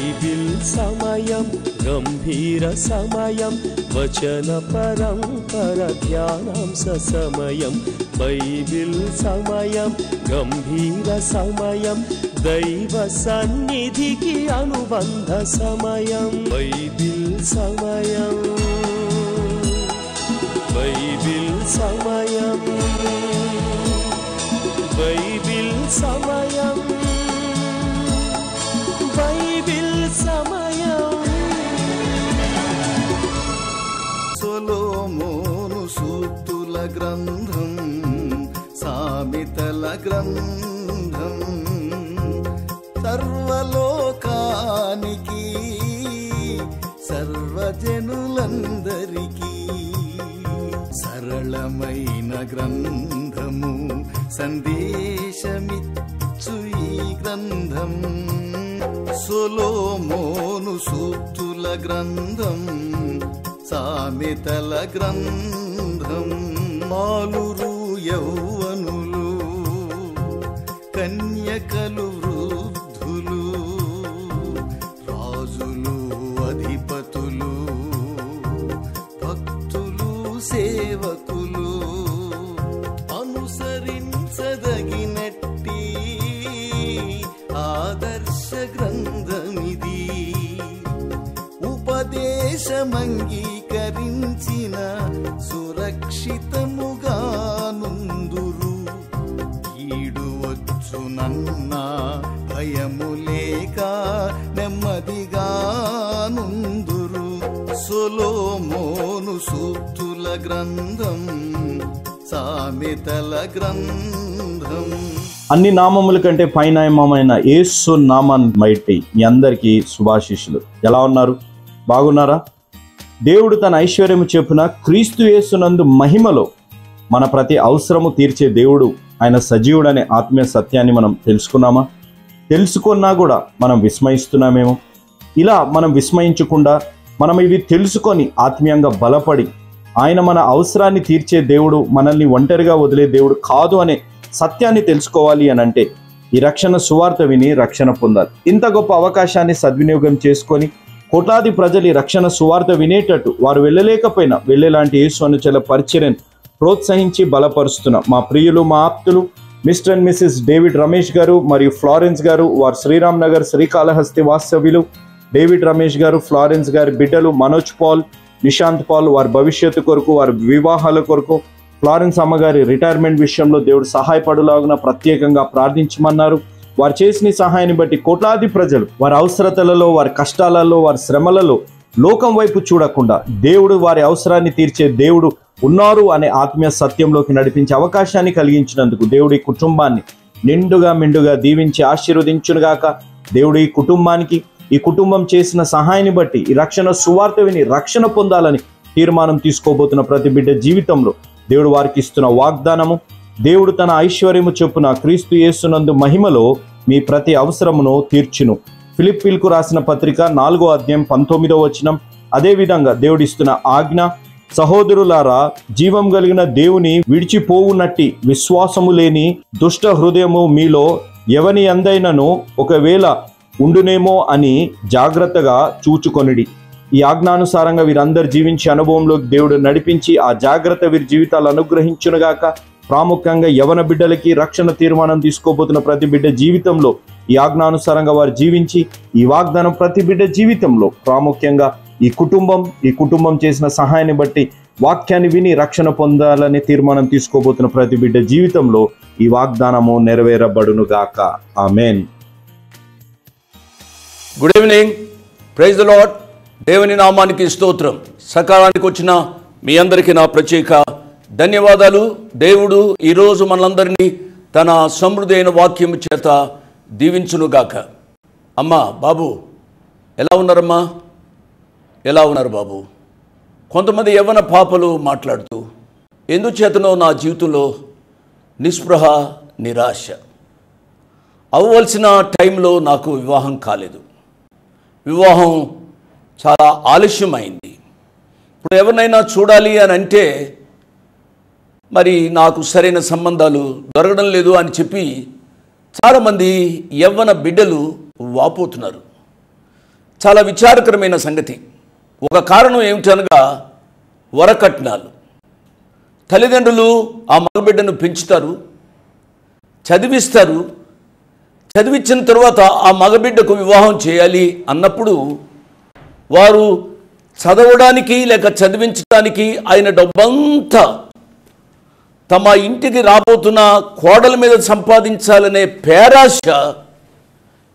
Bible సమయం గంభీర సమయం వచన పరంపర ధ్యానాంశ సమయం బైబిల్ సమయం గంభీర సమయం దైవ సన్నిధికి అనుబంధ సమయం బైబిల్ సమయం బైబిల్ సమయం బైబిల్ సమయం బైబిల్ సమయం సొలొమోను సూక్తుల గ్రంథం సామెతల గ్రంథం సర్వలోకానికి సర్వజనులందరికీ సరళమైన గ్రంథము సందేశమిచ్చు ఈ గ్రంథం సొలొమోను సూక్తుల గ్రంథం సామెతల గ్రంథం బాలురు యౌవనులు కన్యకలు వృద్ధులు రాజులు అధిపతులు భక్తులు సేవకులు అనుసరించదగినట్టి ఆదర్శ గ్రంథమిది ఉపదేశమంగీకరించిన సురక్షితముగా నుందురు కీడు వచ్చునన్న భయము లేక నెమ్మదిగా నుందురు సొలొమోను సూక్తుల గ్రంథం సామెతల గ్రంథం. అన్ని నామముల కంటే పైనామమైన యేసు నామాన్ని బట్టి మీ అందరికీ శుభాశీస్సులు. ఎలా ఉన్నారు? బాగున్నారా? దేవుడు తన ఐశ్వర్యము చొప్పున క్రీస్తు యేసునందు మహిమలో మన ప్రతి అవసరము తీర్చే దేవుడు, ఆయన సజీవుడనే ఆత్మీయ సత్యాన్ని మనం తెలుసుకున్నామా? తెలుసుకున్నా కూడా మనం విస్మయిస్తున్నామేమో. ఇలా మనం విస్మయించకుండా మనం ఇవి తెలుసుకొని ఆత్మీయంగా బలపడి ఆయన మన అవసరాన్ని తీర్చే దేవుడు, మనల్ని ఒంటరిగా వదిలే దేవుడు కాదు అనే సత్యాన్ని తెలుసుకోవాలి అని అంటే ఈ రక్షణ సువార్త విని రక్షణ పొందాలి. ఇంత గొప్ప అవకాశాన్ని సద్వినియోగం చేసుకొని కోట్లాది ప్రజలు ఈ రక్షణ సువార్త వినేటట్టు వారు వెళ్ళలేకపోయినా వెళ్ళేలాంటి యేసు అనుచరుల పరిచర్యను ప్రోత్సహించి బలపరుస్తున్న మా ప్రియులు, మా ఆప్తులు Mr and Mrs David Ramesh garu మరియు ఫ్లారెన్స్ గారు, వారు శ్రీరామ్ నగర్ శ్రీకాళహస్తి వాస్తవ్యులు. డేవిడ్ రమేష్ గారు, ఫ్లారెన్స్ గారి బిడ్డలు మనోజ్ పాల్, నిశాంత్ పాల్, వారి భవిష్యత్తు కొరకు, వారి వివాహాల కొరకు, ఫ్లారెన్స్ అమ్మగారి రిటైర్మెంట్ విషయంలో దేవుడు సహాయపడులాగున ప్రత్యేకంగా ప్రార్థించమన్నారు. వారు చేసిన సహాయాన్ని బట్టి కోట్లాది ప్రజలు వారి అవసరతలలో, వారి కష్టాలలో, వారి శ్రమలలో లోకం వైపు చూడకుండా దేవుడు వారి అవసరాన్ని తీర్చే దేవుడు ఉన్నారు అనే ఆత్మీయ సత్యంలోకి నడిపించే అవకాశాన్ని కలిగించినందుకు దేవుడు ఈ కుటుంబాన్ని నిండుగా మెండుగా దీవించి ఆశీర్వదించునుగాక. దేవుడు ఈ కుటుంబానికి, ఈ కుటుంబం చేసిన సహాయాన్ని బట్టి ఈ రక్షణ సువార్త విని రక్షణ పొందాలని తీర్మానం తీసుకోబోతున్న ప్రతి బిడ్డ జీవితంలో దేవుడు వారికి ఇస్తున్న వాగ్దానము, దేవుడు తన ఐశ్వర్యము చొప్పున క్రీస్తు యేసునందు మహిమలో మీ ప్రతి అవసరమును తీర్చును. ఫిలిప్పీలకు రాసిన పత్రిక 4వ అధ్యాయం 19వ వచనం. అదేవిధంగా దేవుడిస్తున్న ఆజ్ఞ, సహోదరులారా, జీవం కలిగిన దేవుని విడిచిపోవునట్టి విశ్వాసము లేని దుష్ట హృదయము మీలో ఎవని అందైనను ఒకవేళ ఉండునేమో అని జాగ్రత్తగా చూచుకొనిడి. ఈ ఆజ్ఞానుసారంగా వీరందరు జీవించే అనుభవంలోకి దేవుడు నడిపించి ఆ జాగ్రత్త వీరి జీవితాలు అనుగ్రహించునుగాక. ప్రాముఖ్యంగా యవన బిడ్డలకి రక్షణ తీర్మానం తీసుకోబోతున్న ప్రతి బిడ్డ జీవితంలో ఈ ఆజ్ఞానుసారంగా వారు జీవించి ఈ వాగ్దానం ప్రతి బిడ్డ జీవితంలో, ప్రాముఖ్యంగా ఈ కుటుంబం చేసిన సహాయాన్ని బట్టి వాక్యాన్ని విని రక్షణ పొందాలని తీర్మానం తీసుకోబోతున్న ప్రతి బిడ్డ జీవితంలో ఈ వాగ్దానము నెరవేరబడునుగాక. ఆమేన్. Good evening, praise the lord. దేవుని నామానికి స్తోత్రం. సకాలానికి వచ్చిన మీ అందరికీ నా ప్రత్యేక ధన్యవాదాలు. దేవుడు ఈరోజు మనందరినీ తన సమృద్ధి అయిన వాక్యం చేత దీవించునుగాక. అమ్మా, బాబు ఎలా ఉన్నారమ్మా? ఎలా ఉన్నారు బాబు? కొంతమంది యవ్వన పాపలు మాట్లాడుతూ, ఎందుచేతనో నా జీవితంలో నిస్పృహ, నిరాశ, అవ్వవలసిన టైంలో నాకు వివాహం కాలేదు, వివాహం చాలా ఆలస్యమైంది, ఇప్పుడు ఎవరినైనా చూడాలి అని అంటే మరి నాకు సరైన సంబంధాలు దొరకడం లేదు అని చెప్పి చాలామంది యవ్వన బిడ్డలు వాపోతున్నారు. చాలా విచారకరమైన సంగతి. ఒక కారణం ఏమిటనగా వరకట్నాలు. తల్లిదండ్రులు ఆ మగబిడ్డను పెంచుతారు, చదివిస్తారు. చదివించిన తర్వాత ఆ మగబిడ్డకు వివాహం చేయాలి అన్నప్పుడు వారు చదవడానికి లేక చదివించడానికి ఆయన డబ్బంతా తమ ఇంటికి రాబోతున్న కోడల మీద సంపాదించాలనే పేరాశ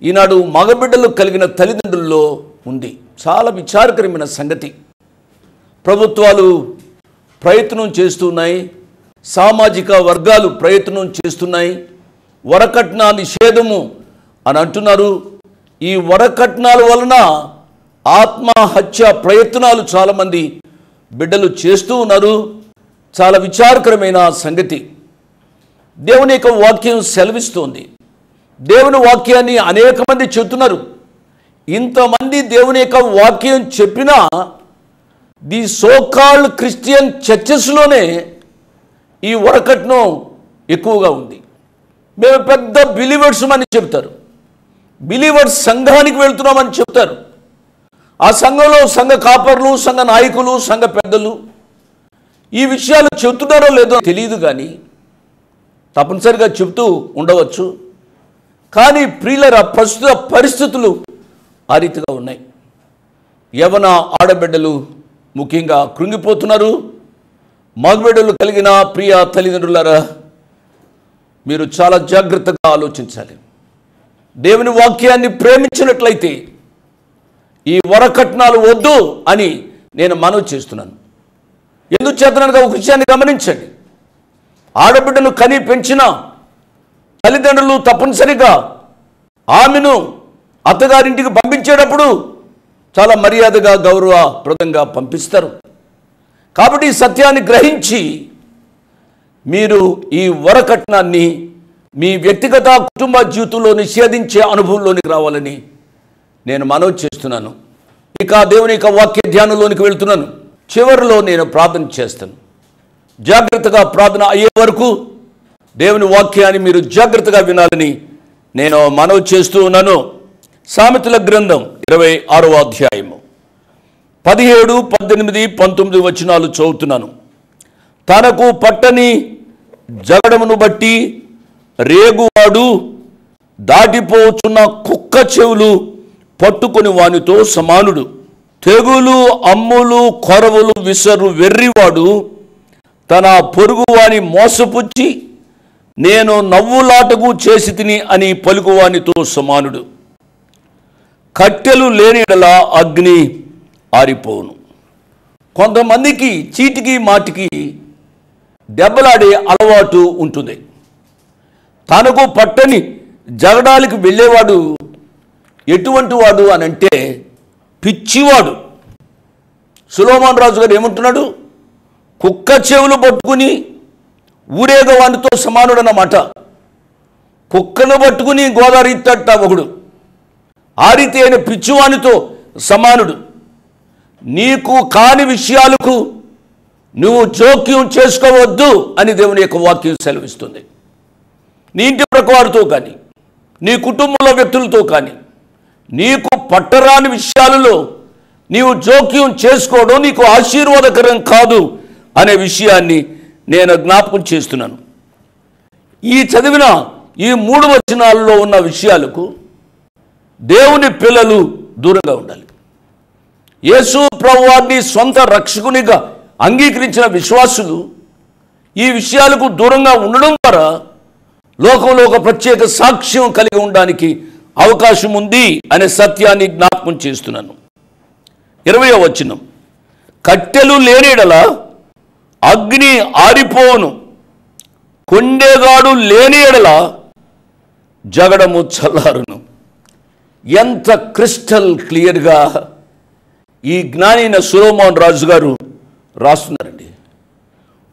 ఈనాడు మగబిడ్డలు కలిగిన తల్లిదండ్రుల్లో ఉంది. చాలా విచారకరమైన సంగతి. ప్రభుత్వాలు ప్రయత్నం చేస్తున్నాయి, సామాజిక వర్గాలు ప్రయత్నం చేస్తున్నాయి. వరకట్న నిషేధము అని అంటున్నారు. ఈ వరకట్నాల వలన ఆత్మహత్య ప్రయత్నాలు చాలామంది బిడ్డలు చేస్తూ ఉన్నారు. చాలా విచారకరమైన సంగతి. దేవుని యొక్క వాక్యం సెలవిస్తోంది. దేవుని వాక్యాన్ని అనేక మంది చెప్తున్నారు. ఇంతమంది దేవుని యొక్క వాక్యం చెప్పినా ది సోకాల్డ్ క్రిస్టియన్ చర్చెస్లోనే ఈ వరకట్నం ఎక్కువగా ఉంది. మేము పెద్ద బిలీవర్స్ అని చెప్తారు, బిలీవర్స్ సంఘానికి వెళ్తున్నామని చెప్తారు. ఆ సంఘంలో సంఘ కాపర్లు, సంఘ నాయకులు, సంఘ పెద్దలు ఈ విషయాలు చెప్తున్నారో లేదో తెలియదు, కానీ తప్పనిసరిగా చెప్తూ ఉండవచ్చు. కానీ ప్రియులరా, ప్రస్తుత పరిస్థితులు ఆ రీతిగా ఉన్నాయి. యవన ఆడబిడ్డలు ముఖ్యంగా కృంగిపోతున్నారు. మగబిడ్డలు కలిగిన ప్రియ తల్లిదండ్రులారా, మీరు చాలా జాగ్రత్తగా ఆలోచించాలి. దేవుని వాక్యాన్ని ప్రేమించినట్లయితే ఈ వరకట్నాలు వద్దు అని నేను మనవి చేస్తున్నాను. ఎందుచేతనగా ఒక విషయాన్ని గమనించండి. ఆడబిడ్డను కని పెంచిన తల్లిదండ్రులు తప్పనిసరిగా ఆమెను అత్తగారింటికి పంపించేటప్పుడు చాలా మర్యాదగా, గౌరవప్రదంగా పంపిస్తారు. కాబట్టి ఈ సత్యాన్ని గ్రహించి మీరు ఈ వరకట్నాన్ని మీ వ్యక్తిగత కుటుంబ జీవితంలో నిషేధించే అనుభవంలోనికి రావాలని నేను మనవి చేస్తున్నాను. ఇక దేవుని యొక్క వాక్య ధ్యానంలోనికి వెళ్తున్నాను. చివరిలో నేను ప్రార్థన చేస్తాను. జాగ్రత్తగా ప్రార్థన అయ్యే వరకు దేవుని వాక్యాన్ని మీరు జాగ్రత్తగా వినాలని నేను మనవి చేస్తూ ఉన్నాను. సామెతల గ్రంథం 26వ అధ్యాయము 17, 18, 19 వచనాలు చదువుతున్నాను. తనకు పట్టని జగడమును బట్టి రేగువాడు దాటిపోచున్న కుక్క చెవులు పట్టుకొని వానితో సమానుడు. తెగులు, అమ్ములు, కొరవులు విసరు వెర్రివాడు తన పొరుగువాని మోసపుచ్చి నేను నవ్వులాటకు చేసి తిని అని పలుకువానితో సమానుడు. కట్టెలు లేని యెడల అగ్ని ఆరిపోవును. కొంతమందికి చీటికి మాటికి దెబ్బలాడే అలవాటు ఉంటుంది. తనకు పట్టని జగడాలకు వెళ్ళేవాడు ఎటువంటి వాడు అని అంటే పిచ్చివాడు. సొలొమోను రాజు గారు ఏమంటున్నాడు? కుక్క చెవులు పట్టుకుని ఊరేగవానితో సమానుడు అన్నమాట. కుక్కను పట్టుకుని గోదావరి తట్ట ఒకడు, ఆ రీతి అయిన పిచ్చివానితో సమానుడు. నీకు కాని విషయాలకు నువ్వు జోక్యం చేసుకోవద్దు అని దేవుని యొక్క వాక్యం సెలవిస్తుంది. నీ ఇంటి ప్రకారంతో కానీ, నీ కుటుంబంలో వ్యక్తులతో కానీ, నీకు పట్టరాని విషయాలలో నీవు జోక్యం చేసుకోవడం నీకు ఆశీర్వాదకరం కాదు అనే విషయాన్ని నేను జ్ఞాపకం చేస్తున్నాను. ఈ చదివిన ఈ 3 వచనాలలో ఉన్న విషయాలకు దేవుని పిల్లలు దూరంగా ఉండాలి. యేసు ప్రభువాన్ని సొంత రక్షకునిగా అంగీకరించిన విశ్వాసులు ఈ విషయాలకు దూరంగా ఉండడం ద్వారా లోకంలో ఒక ప్రత్యేక సాక్ష్యం కలిగి ఉండడానికి అవకాశం ఉంది అనే సత్యాన్ని జ్ఞాపకం చేస్తున్నాను. 20వ వచనం, కట్టెలు లేని యెడల అగ్ని ఆరిపోవును, కొండెగాడు లేని యెడల జగడము చల్లారును. ఎంత క్రిస్టల్ క్లియర్గా ఈ జ్ఞాని అయిన సొలొమోను రాజు గారు రాస్తున్నారండి.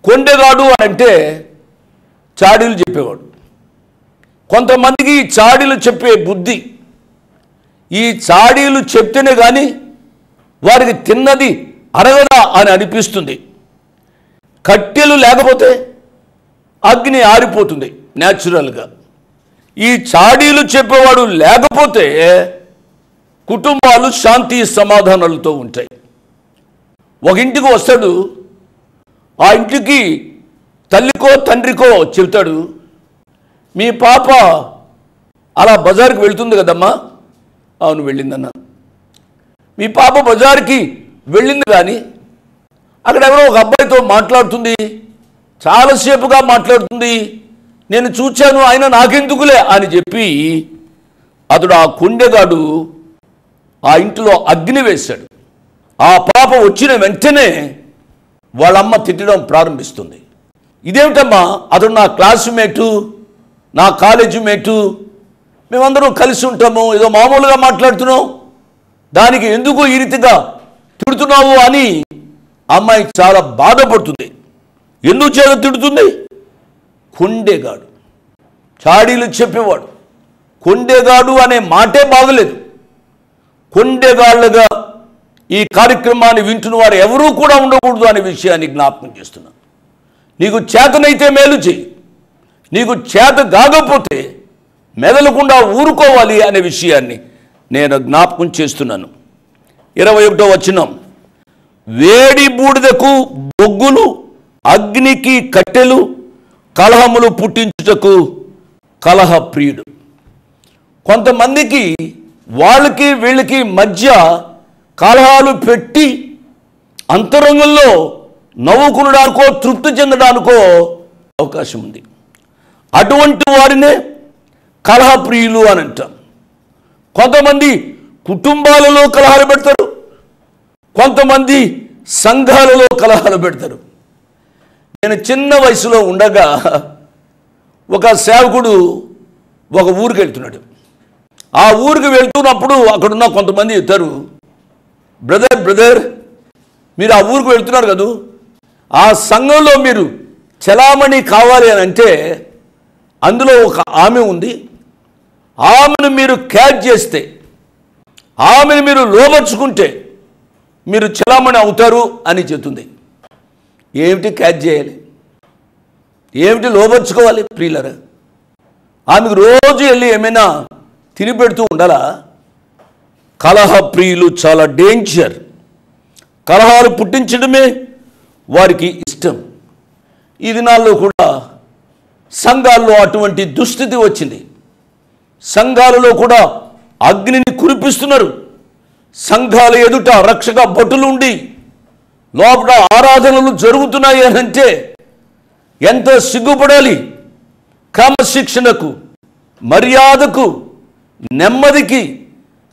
కొండెగాడు అని అంటే చాడీలు చెప్పేవాడు. కొంతమందికి చాడీలు చెప్పే బుద్ధి, ఈ చాడీలు చెప్తేనే కానీ వారికి తిన్నది అరగదా అని అనిపిస్తుంది. కట్టెలు లేకపోతే అగ్ని ఆరిపోతుంది న్యాచురల్గా. ఈ చాడీలు చెప్పేవాడు లేకపోతే కుటుంబాలు శాంతి సమాధానాలతో ఉంటాయి. ఒక ఇంటికి వస్తాడు, ఆ ఇంటికి తల్లికో తండ్రికో చెబుతాడు, మీ పాప అలా బజార్కి వెళ్తుంది కదమ్మా. అవును వెళ్ళిందన్న. మీ పాప బజార్కి వెళ్ళింది, కానీ అక్కడ ఎవరో ఒక అబ్బాయితో మాట్లాడుతుంది, చాలాసేపుగా మాట్లాడుతుంది, నేను చూచాను, ఆయన నాకెందుకులే అని చెప్పి అతడు ఆ కొండెగాడు ఆ ఇంటిలో అగ్ని వేశాడు. ఆ పాప వచ్చిన వెంటనే వాళ్ళమ్మ తిట్టడం ప్రారంభిస్తుంది. ఇదేమిటమ్మా, అతడు నా క్లాసుమేటు, నా కాలేజీ మేటు, మేమందరం కలిసి ఉంటాము, ఏదో మామూలుగా మాట్లాడుతున్నాం, దానికి ఎందుకు ఈ రీతిగా తిడుతున్నావు అని అమ్మాయి చాలా బాధపడుతుంది. ఎందుకు చేత తిడుతుంది? కొండేగాడు, చాడీలు చెప్పేవాడు. కొండేగాడు అనే మాటే బాగలేదు. కొండేగాళ్ళుగా ఈ కార్యక్రమాన్ని వింటున్న వారు ఎవరూ కూడా ఉండకూడదు అనే విషయాన్ని జ్ఞాపకం చేస్తున్నాను. నీకు చేతనైతే మేలు చెయ్యి, నీకు చేత కాకపోతే మెదలకుండా ఊరుకోవాలి అనే విషయాన్ని నేను జ్ఞాపకం చేస్తున్నాను. 21వ వచనం, వేడి బూడిదకు బొగ్గులు, అగ్నికి కట్టెలు, కలహములు పుట్టించుటకు కలహ ప్రియుడు. కొంతమందికి వాళ్ళకి వీళ్ళకి మధ్య కలహాలు పెట్టి అంతరంగంలో నవ్వుకునడానికో తృప్తి చెందడానికో అవకాశం ఉంది. అటువంటి వారినే కలహప్రియులు అని అంటాం. కొంతమంది కుటుంబాలలో కలహాలు పెడతారు, కొంతమంది సంఘాలలో కలహాలు పెడతారు. నేను చిన్న వయసులో ఉండగా ఒక సేవకుడు ఒక ఊరికి వెళ్తున్నాడు. ఆ ఊరికి వెళ్తున్నప్పుడు అక్కడున్న కొంతమంది చెప్తారు, బ్రదర్ మీరు ఆ ఊరికి వెళ్తున్నారు కదా, ఆ సంఘంలో మీరు చలామణి కావాలి అని అంటే అందులో ఒక ఆమె ఉంది, ఆమెను మీరు క్యాచ్ చేస్తే, ఆమెను మీరు లోబర్చుకుంటే మీరు చలామణి అవుతారు అని చెప్తుంది. ఏమిటి క్యాచ్ చేయాలి, ఏమిటి లోబర్చుకోవాలి ప్రియులరా? ఆమెకు రోజు వెళ్ళి ఏమైనా తిని పెడుతూ ఉండాలా? కలహ ప్రియులు చాలా డేంజర్. కలహాలు పుట్టించడమే వారికి ఇష్టం. ఈ దినాల్లో కూడా సంఘాల్లో అటువంటి దుస్థితి వచ్చింది. సంఘాలలో కూడా అగ్నిని కురిపిస్తున్నారు. సంఘాల ఎదుట రక్షక భటులు ఉండి లోపల ఆరాధనలు జరుగుతున్నాయి అని అంటే ఎంత సిగ్గుపడాలి. క్రమశిక్షణకు, మర్యాదకు, నెమ్మదికి,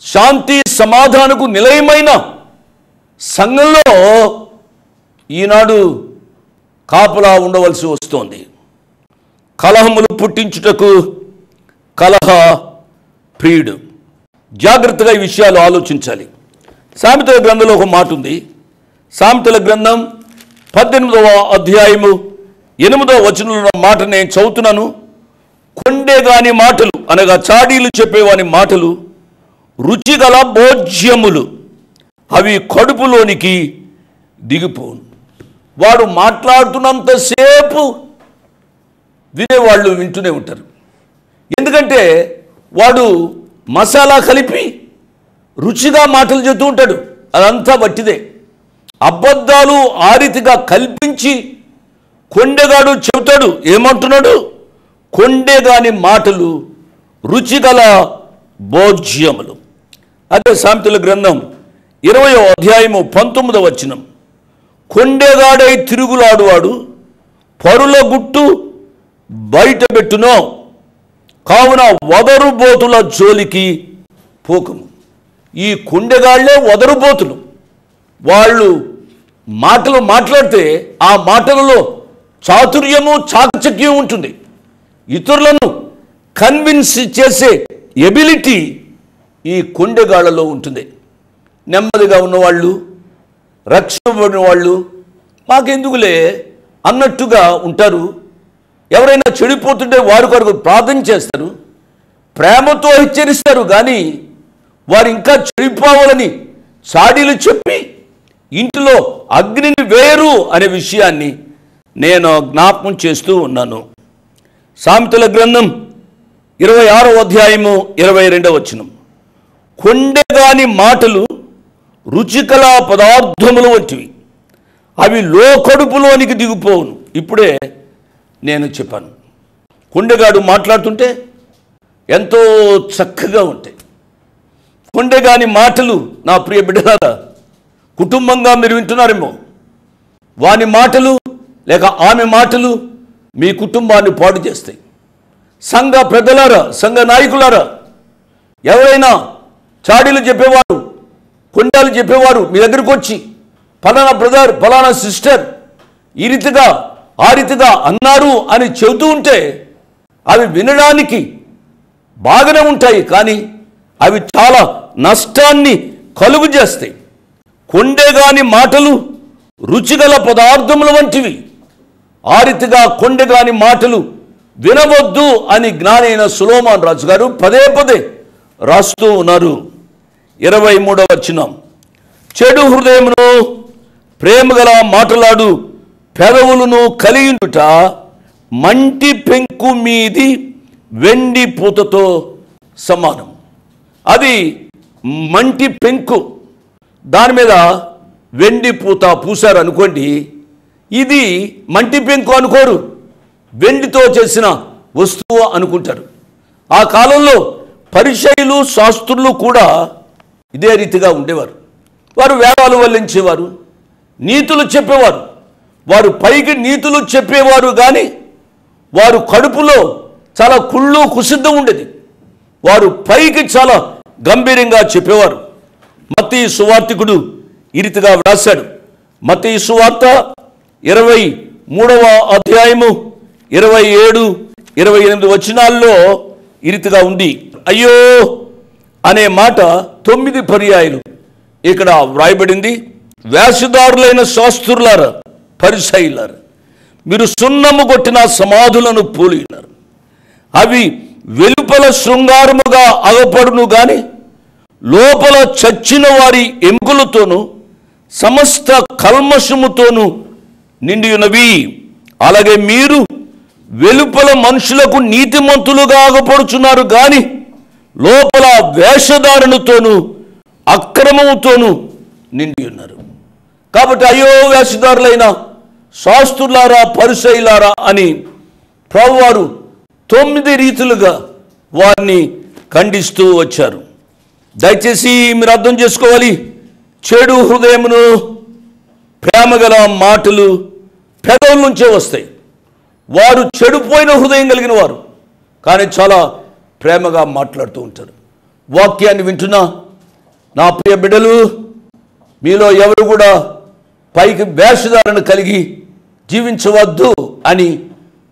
శాంతి సమాధానకు నిలయమైన సంఘంలో ఈనాడు కాపలా ఉండవలసి వస్తోంది. కలహములు పుట్టించుటకు కలహ ప్రియుడు. జాగ్రత్తగా ఈ విషయాలు ఆలోచించాలి. సామెతల గ్రంథంలో ఒక మాట ఉంది. సామెతల గ్రంథం 18వ అధ్యాయము 8వ వచనంలో మాట నేను చదువుతున్నాను. కొండేగాని మాటలు అనగా చాడీలు చెప్పేవాని మాటలు రుచిగల భోజ్యములు, అవి కడుపులోనికి దిగిపోను. వాడు మాట్లాడుతున్నంతసేపు వినేవాళ్ళు వింటూనే ఉంటారు. ఎందుకంటే వాడు మసాలా కలిపి రుచిగా మాటలు చెబుతూ ఉంటాడు. అదంతా వట్టిదే. అబద్ధాలు ఆ రీతిగా కల్పించి కొండెగాడు చెబుతాడు. ఏమంటున్నాడు? కొండెగాని మాటలు రుచిగల భోజ్యములు. అదే సామెతల గ్రంథం 20వ అధ్యాయము 19వ వచనం, కొండెగాడై తిరుగులాడువాడు పరుల గుట్టు బయట పెట్టునో, కావున వదరుబోతుల జోలికి పోకము. ఈ కొండెగాళ్లే వదరుబోతులు. వాళ్ళు మాటలు మాట్లాడితే ఆ మాటలలో చాతుర్యము, చాకచక్యం ఉంటుంది. ఇతరులను కన్విన్స్ చేసే ఎబిలిటీ ఈ కొండెగాళ్లలో ఉంటుంది. నెమ్మదిగా ఉన్నవాళ్ళు, రక్షింపబడిన వాళ్ళు మాకెందుకులే అన్నట్టుగా ఉంటారు. ఎవరైనా చెడిపోతుంటే వారి కొరకు ప్రార్థన చేస్తారు, ప్రేమతో హెచ్చరిస్తారు. కానీ వారు ఇంకా చెడిపోవాలని చాడీలు చెప్పి ఇంటిలో అగ్నిని వేయరు అనే విషయాన్ని నేను జ్ఞాపకం చేస్తూ ఉన్నాను. సామెతల గ్రంథం 26వ అధ్యాయము 22వ వచనం, కొండెగాని మాటలు రుచికల పదార్థములు వంటివి, అవి లోకడుపులోనికి దిగిపోవును. ఇప్పుడే నేను చెప్పాను, కొండెగాడు మాట్లాడుతుంటే ఎంతో చక్కగా ఉంటాయి. కొండెగాని మాటలు నా ప్రియ బిడ్డలారా, కుటుంబంగా మీరు వింటున్నారేమో, వాని మాటలు లేక ఆమె మాటలు మీ కుటుంబాన్ని పాడు చేస్తాయి. సంఘ పెద్దలారా, సంఘ నాయకులారా, ఎవరైనా చాడీలు చెప్పేవారు, కొండాలు చెప్పేవారు మీ దగ్గరికి వచ్చి ఫలానా బ్రదర్, ఫలానా సిస్టర్ ఈ రీతిగా ఆ రీతిగా అన్నారు అని చెబుతూ ఉంటే అవి వినడానికి బాగానే ఉంటాయి, కానీ అవి చాలా నష్టాన్ని కలుగు చేస్తాయి. కొండెగాని మాటలు రుచిగల పదార్థముల వంటివి, ఆ రీతిగా కొండెగాని మాటలు వినవద్దు అని జ్ఞాని అయిన సొలొమోను రాజు గారు పదే పదే రాస్తూ ఉన్నారు. 23వ వచనం, చెడు హృదయమును ప్రేమగల మాటలాడు పెదవులను కలిగిండుట మంటి పెంకు మీది వెండి పూతతో సమానం. అది మంటి పెంకు, దాని మీద వెండి పూత పూసారు అనుకోండి, ఇది మంటి పెంకు అనుకోరు, వెండితో చేసిన వస్తువు అనుకుంటారు. ఆ కాలంలో పరిసయ్యులు శాస్త్రులు కూడా ఇదే రీతిగా ఉండేవారు. వారు వేదాలు వల్లించేవారు, నీతులు చెప్పేవారు. వారు పైకి నీతులు చెప్పేవారు, కానీ వారు కడుపులో చాలా కుళ్ళు కుసిద్ధం ఉండేది. వారు పైకి చాలా గంభీరంగా చెప్పేవారు. మత్తయి సువార్తికుడు ఈ రీతిగా వ్రాశాడు. మత్తయి సువార్త 23వ అధ్యాయము 27, 28 వచనాల్లో ఈ రీతిగా ఉంది. అయ్యో అనే మాట 9 పర్యాయాలు ఇక్కడ వ్రాయబడింది. వేషధారులైన శాస్త్రులారా, పరిసయ్యులారా, మీరు సున్నము కొట్టిన సమాధులను పోలి ఉన్నారు. అవి వెలుపల శృంగారముగా అగపడును గాని లోపల చచ్చిన వారి ఎముకలతోనూ సమస్త కల్మషముతోనూ నిండి ఉన్నవి. అలాగే మీరు వెలుపల మనుషులకు నీతిమంతులుగా అగపడుచున్నారు, కానీ లోపల వేషధారణతోనూ అక్రమముతోనూ నిండి ఉన్నారు. కాబట్టి అయ్యో వేషధారులైన శాస్త్రులారా, పరిసయ్యులారా అని ప్రభువారు 9 రీతులుగా వారిని ఖండిస్తూ వచ్చారు. దయచేసి మీరు అర్థం చేసుకోవాలి, చెడు హృదయమును ప్రేమగల మాటలు పెదవుల నుంచే వస్తాయి. వారు చెడిపోయిన హృదయం కలిగిన వారు, కానీ చాలా ప్రేమగా మాట్లాడుతూ ఉంటారు. వాక్యాన్ని వింటున్నా నా ప్రియ బిడ్డలు, మీలో ఎవరు కూడా పైకి వేషధారణ కలిగి జీవించవద్దు అని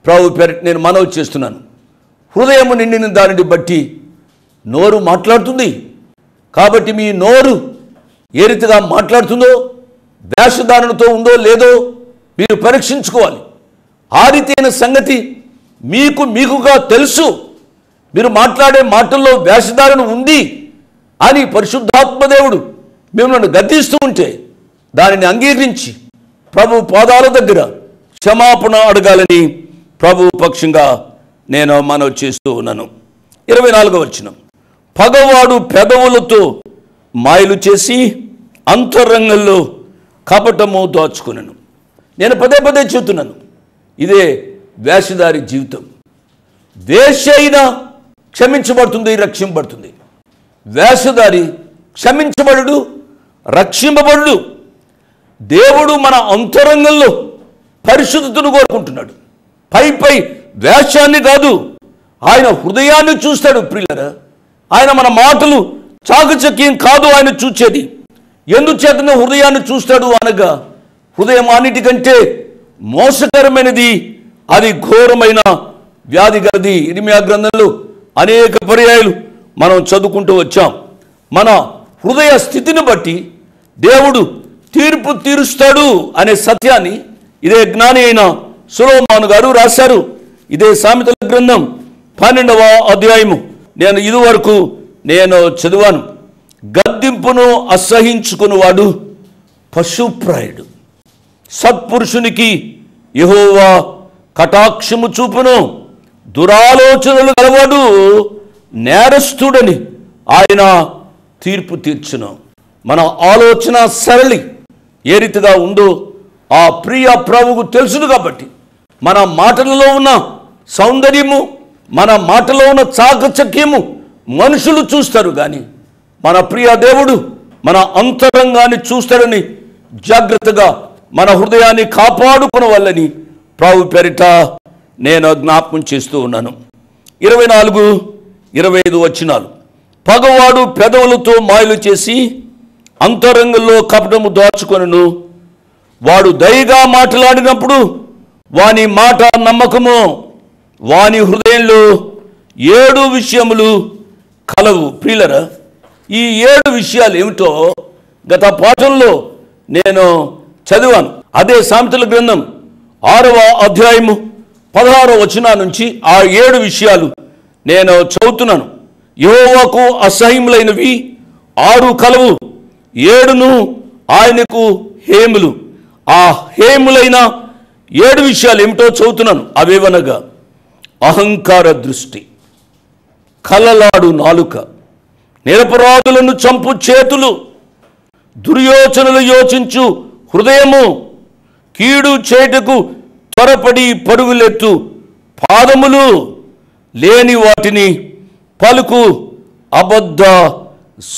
ప్రభు పేరిట నేను మనవి చేస్తున్నాను. హృదయము నిండిన దానిని బట్టి నోరు మాట్లాడుతుంది. కాబట్టి మీ నోరు ఏ రీతిగా మాట్లాడుతుందో, వేషధారణతో ఉందో లేదో మీరు పరీక్షించుకోవాలి. ఆ రీతైన సంగతి మీకుగా తెలుసు. మీరు మాట్లాడే మాటల్లో వేషధారణ ఉంది అని పరిశుద్ధాత్మదేవుడు మిమ్మల్ని గద్దిస్తూ ఉంటే దానిని అంగీకరించి ప్రభు పాదాల దగ్గర క్షమాపణ అడగాలని ప్రభు పక్షంగా నేను మనవి చేస్తూ ఉన్నాను. 24వ వచనం, పగవాడు పెదవులతో మాయలు చేసి అంతరంగంలో కపటము దాచుకున్నాను. నేను పదే పదే చెబుతున్నాను, ఇదే వేషధారి జీవితం. వేష అయినా క్షమించబడుతుంది, రక్షింపబడుతుంది. వేషధారి క్షమించబడు, రక్షింపబడు. దేవుడు మన అంతరంగంలో పరిశుద్ధతను కోరుకుంటున్నాడు. పై వేషాన్ని కాదు, ఆయన హృదయాన్ని చూస్తాడు. ప్రియులారా, ఆయన మన మాటలు చాకచక్యం కాదు ఆయన చూచేది. ఎందుచేతనే హృదయాన్ని చూస్తాడు అనగా, హృదయం అన్నిటికంటే మోసకరమైనది, అది ఘోరమైన వ్యాధి గలది. ఇర్మియా గ్రంథంలో అనేక పర్యాయాలు మనం చదువుకుంటూ వచ్చాం. మన హృదయ స్థితిని బట్టి దేవుడు తీర్పు తీరుస్తాడు అనే సత్యాన్ని ఇదే జ్ఞాని అయిన సొలొమోను గారు రాశారు. ఇదే సామెతల గ్రంథం 12వ అధ్యాయము నేను ఇదివరకు చదివాను. గద్దింపును అసహించుకునివాడు పశుప్రాయుడు, సత్పురుషునికి యెహోవా కటాక్షము చూపును. దురాలోచనలు గలవాడు నేరస్తుడని ఆయన తీర్పు తీర్చును. మన ఆలోచన సరళి ఏ రీతిగా ఉందో ఆ ప్రియ ప్రభువుకు తెలుసును కాబట్టి మన మాటలలో ఉన్న సౌందర్యము, మన మాటలో ఉన్న చాకచక్యము మనుషులు చూస్తారు, కానీ మన ప్రియ దేవుడు మన అంతరంగాన్ని చూస్తాడని జాగ్రత్తగా మన హృదయాన్ని కాపాడుకున్న వాళ్ళని ప్రభు పేరిట నేను జ్ఞాపకం చేస్తూ ఉన్నాను. 24-25 వచనాలు. పగవాడు పెదవులతో మాయలు చేసి అంతరంగంలో కపటము దాచుకొనును. వాడు దయగా మాట్లాడినప్పుడు వాని మాట నమ్మకము. వాని హృదయంలో 7 విషయములు కలవు. ప్రియులరా, ఈ 7 విషయాలు ఏమిటో గత పాఠంలో నేను చదివాను. అదే సామెతల గ్రంథం 6వ అధ్యాయము 16వ వచనం నుంచి ఆ 7 విషయాలు నేను చదువుతున్నాను. యెహోవాకు అసహ్యములైనవి 6 కలవు, 7 ఆయనకు హేములు. ఆ హేములైన 7 విషయాలు ఏమిటో చదువుతున్నాను. అవేవనగా అహంకార దృష్టి, కలలాడు నాలుక, నిరపరాధులను చంపు చేతులు, దుర్యోచనలు యోచించు హృదయము, కీడు చేటుకు త్వరపడి పరుగులెత్తు పాదములు, లేని వాటిని పలుకు అబద్ధ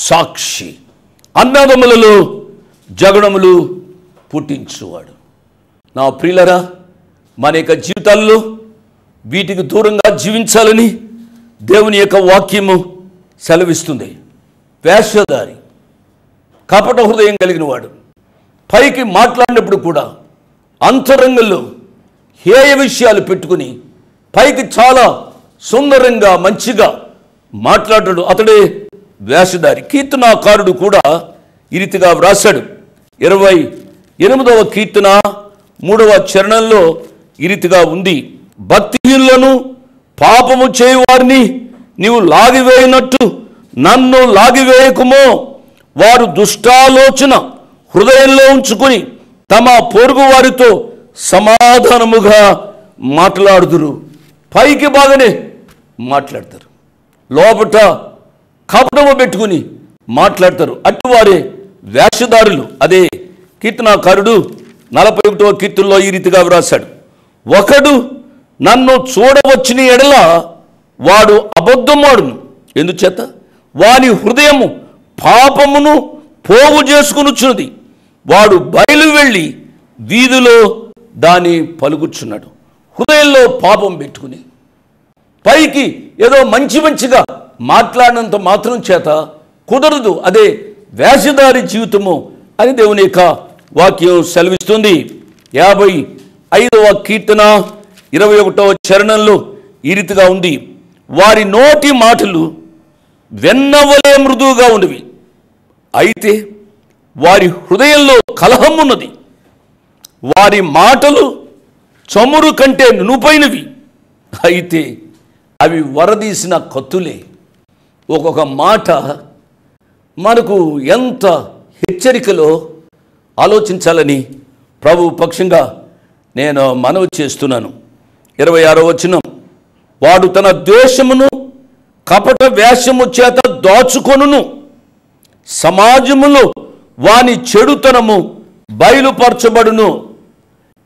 సాక్షి, అన్నదమ్ములలో జగడములు పుట్టించువాడు. నా ప్రియులరా, మన యొక్క జీవితాల్లో వీటికి దూరంగా జీవించాలని దేవుని యొక్క వాక్యము సెలవిస్తుంది. వేషధారి, కపట హృదయం కలిగిన వాడు పైకి మాట్లాడినప్పుడు కూడా అంతరంగంలో హేయ విషయాలు పెట్టుకుని పైకి చాలా సుందరంగా మంచిగా మాట్లాడాడు, అతడే వేషధారి. కీర్తనాకారుడు కూడా ఈ రీతిగా వ్రాశాడు. 28వ కీర్తన 3వ చరణంలో ఈ రీతిగా ఉంది. భక్తిహీనులను పాపము చేయువారిని నీవు లాగివేయనట్టు నన్ను లాగివేయకుమో. వారు దుష్టాలోచన హృదయంలో ఉంచుకుని తమ పొరుగు వారితో సమాధానముగా మాట్లాడుదురు. పైకి బాగానే మాట్లాడతారు, లోపట కపటము పెట్టుకుని మాట్లాడతారు. అటువారే వేషధారులు. అదే కీర్తనాకారుడు 41వ కీర్తనలో ఈ రీతిగా వ్రాశాడు. ఒకడు నన్ను చూడవచ్చిన ఎడల వాడు అబద్ధమాడును, ఎందుచేత వాని హృదయము పాపమును పోగు చేసుకునుచున్నది. వాడు బయలు వెళ్ళి వీధిలో దాని పలుకుచున్నాడు. హృదయంలో పాపం పెట్టుకుని పైకి ఏదో మంచిగా మాట్లాడినంత మాత్రం చేత కుదరదు. అదే వేషధారి జీవితము అని దేవుని యొక్క వాక్యం సెలవిస్తుంది. 55వ కీర్తన 21వ చరణంలో ఈ రీతిగా ఉంది. వారి నోటి మాటలు వెన్నవలే మృదువుగా ఉన్నవి, అయితే వారి హృదయంలో కలహం ఉన్నది. వారి మాటలు చమురు కంటే నునుపైనవి, అయితే అవి వరదీసిన కత్తులే. ఒక్కొక్క మాట మనకు ఎంత హెచ్చరికలో ఆలోచించాలని ప్రభు పక్షంగా నేను మనవి చేస్తున్నాను. 26వ వచనం. వాడు తన ద్వేషమును కపట వేషము చేత దాచుకొనును, సమాజములో వాని చెడుతనము బయలుపరచబడును.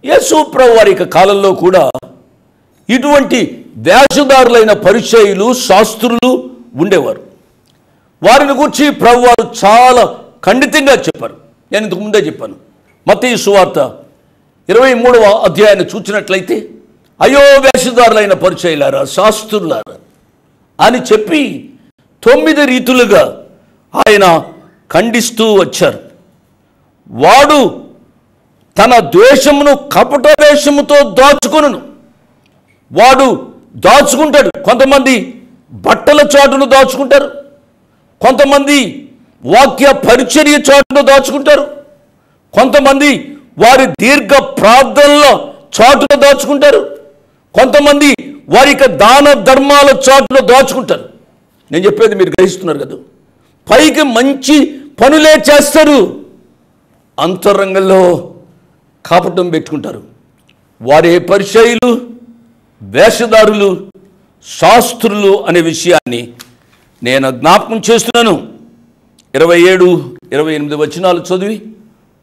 యేసు ప్రభు వారి కాలంలో కూడా ఇటువంటి వేషధారులైన పరిచయులు, శాస్త్రులు ఉండేవారు. వారిని గురించి ప్రభు వారు చాలా ఖండితంగా చెప్పారు. నేను ఇంతకు ముందే చెప్పాను. మత్తయి సువార్త 23వ అధ్యాయాన్ని చూసినట్లయితే, అయ్యో వేషధారులైన పరిచయులారా, శాస్త్రులారా అని చెప్పి 9 రీతులుగా ఆయన ఖండిస్తూ వచ్చారు. వాడు తన ద్వేషమును కపట వేషముతో దాచుకొనును. వాడు దాచుకుంటాడు. కొంతమంది బట్టల చాటును దాచుకుంటారు, కొంతమంది వాక్య పరిచర్య చాటును దాచుకుంటారు, కొంతమంది వారి దీర్ఘ ప్రార్థనల చాటును దాచుకుంటారు, కొంతమంది వారి దాన ధర్మాల చాటును దాచుకుంటారు. నేను చెప్పేది మీరు గ్రహిస్తున్నారు కదా. పైకి మంచి పనులే చేస్తారు, అంతరంగంలో కపటం పెట్టుకుంటారు. వారే పరిచయులు, వేషధారులు, శాస్త్రులు అనే విషయాన్ని నేను జ్ఞాపకం చేస్తున్నాను. 27, 28 వచనాలు చదివి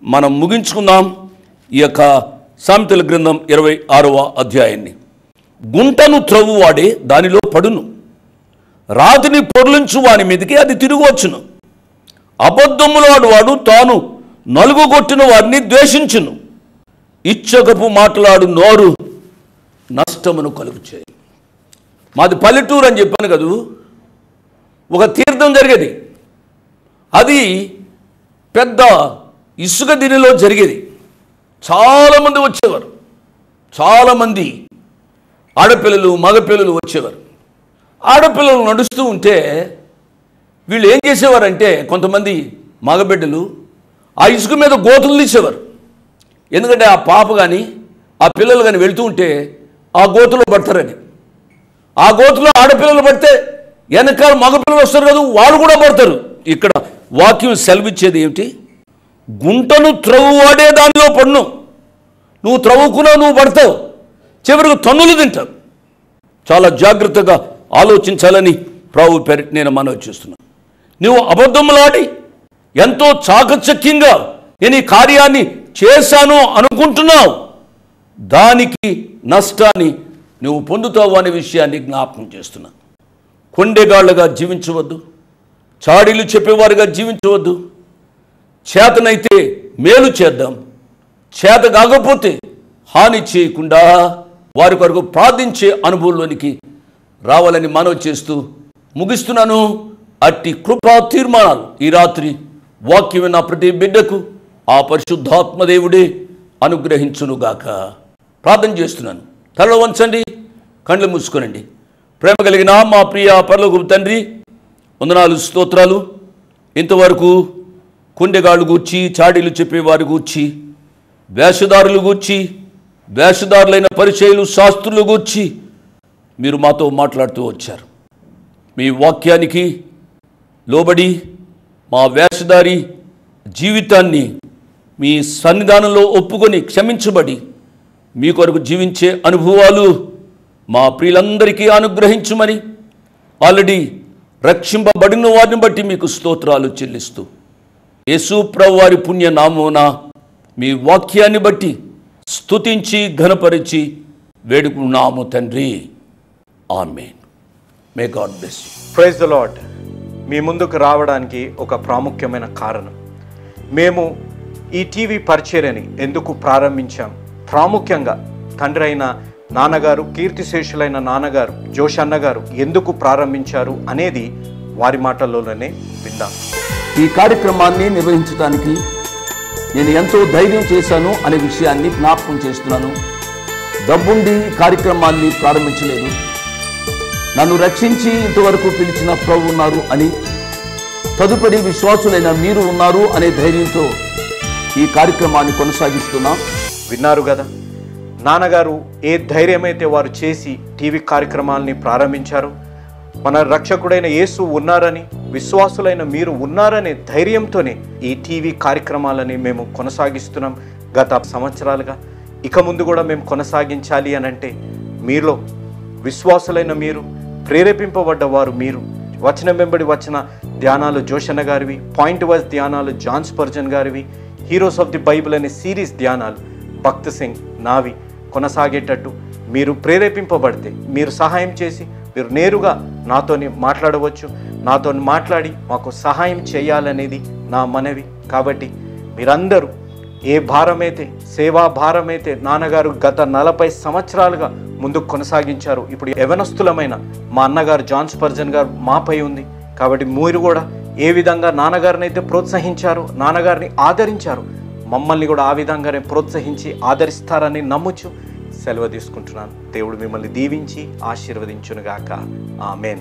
మనం ముగించుకుందాం ఈ యొక్క సామెతల గ్రంథం 26వ అధ్యాయాన్ని. గుంటను త్రవ్వువాడే దానిలో పడును, రాతిని పొర్లించు వాని మీదకి అది తిరిగి వచ్చును. అబద్ధములాడు వాడు తాను నలుగుగొట్టిన వారిని ద్వేషించును. ఇచ్చకపు మాట్లాడు నోరు నష్టమును కలుగు చేయి. మాది పల్లెటూరు అని చెప్పాను కదూ, ఒక తీర్థం జరిగేది. అది పెద్ద ఇసుక దినిలో జరిగేది. చాలామంది వచ్చేవారు, చాలామంది ఆడపిల్లలు మగపిల్లలు వచ్చేవారు. ఆడపిల్లలు నడుస్తూ ఉంటే వీళ్ళు ఏం చేసేవారంటే, కొంతమంది మగబిడ్డలు ఆ ఇసుక మీద గోతులు తీసేవారు. ఎందుకంటే ఆ పాప కానీ ఆ పిల్లలు కానీ వెళ్తూ ఉంటే ఆ గోతులో పడతారని. ఆ గోతులో ఆడపిల్లలు పడితే వెనకాల మగపిల్లలు వస్తారు కదా, వాళ్ళు కూడా పడతారు. ఇక్కడ వాక్యం సెలవిచ్చేది ఏమిటి? గుంటను త్రవ్వువాడే దానిలో పడును. నువ్వు త్రవ్వుకున్నావు, నువ్వు పడతావు, చివరికి తన్నులు తింటావు. చాలా జాగ్రత్తగా ఆలోచించాలని ప్రభు పేరిట నేను మనవి చేస్తున్నాను. నువ్వు అబద్ధములాడి ఎంతో చాకచక్యంగా నేను ఈ కార్యాన్ని చేశాను అనుకుంటున్నావు, దానికి నష్టాన్ని నువ్వు పొందుతావు అనే విషయాన్ని జ్ఞాపకం చేస్తున్నా. కొండెగాళ్ళగా జీవించవద్దు, చాడీలు చెప్పేవారుగా జీవించవద్దు. చేతనైతే మేలు చేద్దాం, చేత కాకపోతే హాని చేయకుండా వారి కొరకు ప్రార్థించే అనుభవంలోనికి రావాలని మనవి చేస్తూ ముగిస్తున్నాను. అట్టి కృపా తీర్మానాలు ఈ రాత్రి వాక్యం విన్న ప్రతి బిడ్డకు ఆ పరిశుద్ధాత్మదేవుడే అనుగ్రహించునుగాక. ప్రార్థన చేస్తున్నాను. తలలో వంచండి, కళ్ళు మూసుకోనండి. ప్రేమ కలిగిన మా ప్రియ పరలోకపు తండ్రి, వందనాలు, స్తోత్రాలు. ఇంతవరకు కొండెగాళ్ళు గూర్చి, చాడీలు చెప్పేవారు గూర్చి, వేషధారులు గూర్చి, వేషధారులైన పరిచయులు, శాస్త్రులు గూర్చి మీరు మాతో మాట్లాడుతూ వచ్చారు. మీ వాక్యానికి లోబడి మా వేషధారి జీవితాన్ని మీ సన్నిధానంలో ఒప్పుకొని క్షమించబడి మీ కొరకు జీవించే అనుభవాలు మా ప్రియులందరికీ అనుగ్రహించమని ఆల్రెడీ రక్షింపబడిన వారిని బట్టి మీకు స్తోత్రాలు చెల్లిస్తూ యేసు ప్రభువు వారి పుణ్య నామమున మీ వాక్యాన్ని బట్టి స్తుతించి ఘనపరిచి వేడుకున్నాము తండ్రి. ఆమేన్. May God bless you. Praise the lord. మీ ముందుకు రావడానికి ఒక ప్రాముఖ్యమైన కారణం, మేము ఈ టీవీ పరిచర్యని ఎందుకు ప్రారంభించాం, ప్రాముఖ్యంగా తండ్రి అయిన నాన్నగారు, కీర్తిశేషులైన నాన్నగారు జోష్ అన్నగారు ఎందుకు ప్రారంభించారు అనేది వారి మాటల్లోనే విందాం. ఈ కార్యక్రమాన్ని నిర్వహించడానికి నేను ఎంతో ధైర్యం చేశాను అనే విషయాన్ని జ్ఞాపకం చేస్తున్నాను. డబ్బుండి కార్యక్రమాన్ని ప్రారంభించలేదు. నన్ను రక్షించి ఇంతవరకు పిలిచిన ప్రభు ఉన్నారు అని, తదుపరి విశ్వాసులైన మీరు ఉన్నారు అనే ధైర్యంతో ఈ కార్యక్రమాన్ని కొనసాగిస్తున్నాం. విన్నారు కదా, నాన్నగారు ఏ ధైర్యమైతే వారు చేసి టీవీ కార్యక్రమాలని ప్రారంభించారు. మన రక్షకుడైన యేసు ఉన్నారని, విశ్వాసులైన మీరు ఉన్నారనే ధైర్యంతోనే ఈ టీవీ కార్యక్రమాలని మేము కొనసాగిస్తున్నాం గత సంవత్సరాలుగా. ఇక ముందు కూడా మేము కొనసాగించాలి అని అంటే మీలో విశ్వాసులైన మీరు, ప్రేరేపింపబడ్డ వారు మీరు, వచనం వెంబడి వచ్చిన ధ్యానాలు జోషన్న గారివి, పాయింట్ వైజ్ ధ్యానాలు జాన్ స్పర్జన్ గారివి, హీరోస్ ఆఫ్ ది బైబిల్ అనే సిరీస్ ధ్యానాలు భక్త్ సింగ్ నావి కొనసాగేటట్టు మీరు ప్రేరేపింపబడితే, మీరు సహాయం చేసి మీరు నేరుగా నాతోని మాట్లాడవచ్చు. నాతో మాట్లాడి మాకు సహాయం చేయాలనేది నా మనవి. కాబట్టి మీరందరూ ఏ భారమైతే, సేవా భారమైతే నాన్నగారు గత 40 సంవత్సరాలుగా ముందుకు కొనసాగించారు, ఇప్పుడు యవనస్తులమైన మా అన్నగారు జాన్ స్పర్జన్ గారు మాపై ఉంది. కాబట్టి మీరు కూడా ఏ విధంగా నాన్నగారిని అయితే ప్రోత్సహించారు, నాన్నగారిని ఆదరించారు, మమ్మల్ని కూడా ఆ విధంగానే ప్రోత్సహించి ఆదరిస్తారని నమ్ముచు సెలవు తీసుకుంటున్నాను. దేవుడు మిమ్మల్ని దీవించి ఆశీర్వదించునుగాక. ఆమేన్.